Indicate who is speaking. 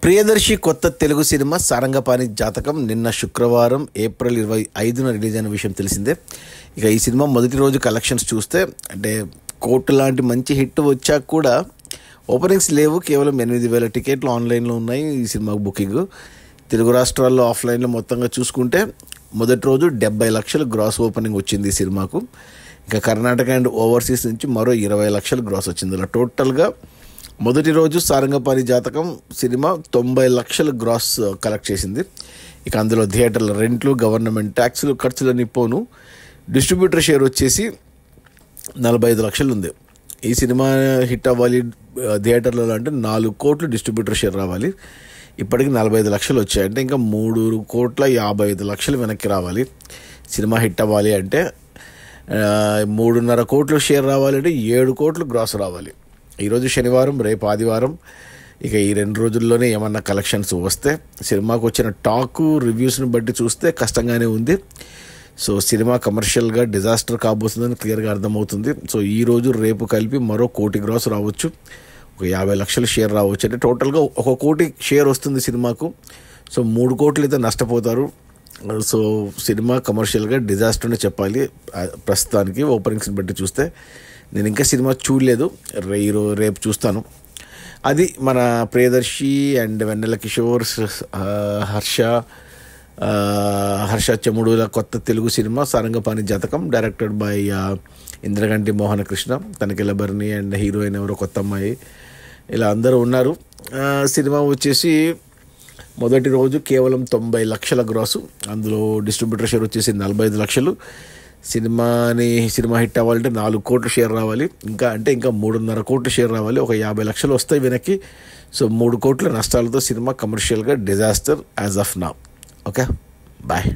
Speaker 1: ప్రియదర్శి కొత్త తెలుగు సినిమా సారంగపాణి జాతకం నిన్న శుక్రవారం ఏప్రిల్ 25న రిలీజ్ అయిన విషయం తెలిసిందే. ఇక ఈ సినిమా మొదటి రోజు కలెక్షన్స్ చూస్తే అంటే కోర్టు లాంటి మంచి హిట్ వచ్చాక కూడా ఓపెనింగ్స్ లేవు. కేవలం 8,000 టికెట్లు ఆన్లైన్లో ఉన్నాయి ఈ సినిమాకు బుకింగ్. తెలుగు రాష్ట్రాల్లో ఆఫ్లైన్లో మొత్తంగా చూసుకుంటే మొదటి రోజు 70 లక్షలు గ్రాస్ ఓపెనింగ్ వచ్చింది ఈ సినిమాకు. ఇంకా కర్ణాటక అండ్ ఓవర్సీస్ నుంచి మరో 20 లక్షలు గ్రాస్ వచ్చింది. ఇలా టోటల్గా మొదటి రోజు సారంగపాణి జాతకం సినిమా 90 లక్షలు గ్రాస్ కలెక్ట్ చేసింది. ఇక అందులో థియేటర్ల రెంట్లు, గవర్నమెంట్ ట్యాక్సులు, ఖర్చులన్నీ పోను డిస్ట్రిబ్యూటర్ షేర్ వచ్చేసి 45 లక్షలు ఉంది. ఈ సినిమా హిట్ అవ్వాలి థియేటర్లలో అంటే 4 కోట్లు డిస్ట్రిబ్యూటర్ షేర్ రావాలి. ఇప్పటికి 45 లక్షలు వచ్చాయి. అంటే ఇంకా 3,55 లక్షలు వెనక్కి రావాలి. సినిమా హిట్ అవ్వాలి అంటే 3.5 కోట్లు షేర్ రావాలి అంటే 7 కోట్లు గ్రాస్ రావాలి. ఈరోజు శనివారం, రేపు ఆదివారం. ఇక ఈ 2 రోజుల్లోనే ఏమన్నా కలెక్షన్స్ వస్తే సినిమాకు వచ్చిన టాకు రివ్యూస్ని బట్టి చూస్తే కష్టంగానే ఉంది. సో సినిమా కమర్షియల్గా డిజాస్టర్ కాబోతుందని క్లియర్గా అర్థమవుతుంది. సో ఈరోజు రేపు కలిపి మరో 1 కోటి గ్రాస్ రావచ్చు, ఒక 50 లక్షల షేర్ రావచ్చు. అంటే టోటల్గా 1 కోటి షేర్ వస్తుంది సినిమాకు. సో 3 కోట్లు అయితే నష్టపోతారు. సో సినిమా కమర్షియల్గా డిజాస్టర్ అని చెప్పాలి ప్రస్తుతానికి ఓపెనింగ్స్ని బట్టి చూస్తే. నేను ఇంకా సినిమా చూడలేదు, రేపు చూస్తాను. అది మన ప్రియదర్శి అండ్ వెన్నెల కిషోర్, హర్ష చెముడుల కొత్త Telugu cinema Sarangapani Jathakam, directed by Indraganti Mohana Krishna, Tanikella Bharani and heroine ఎవరో కొత్త అమ్మాయి, ఇలా అందరూ ఉన్నారు. సినిమా వచ్చేసి మొదటి రోజు కేవలం 90 లక్షల గ్రాసు, అందులో డిస్ట్రిబ్యూటర్ షేర్ వచ్చేసి 45 లక్షలు. సినిమా హిట్ అవ్వాలంటే 4 కోట్లు షేర్ రావాలి. ఇంకా 3.5 కోట్లు షేర్ రావాలి, ఒక 50 లక్షలు వస్తాయి వెనక్కి. సో 3 కోట్ల నష్టాలతో సినిమా కమర్షియల్గా disaster as of now. Okay, bye.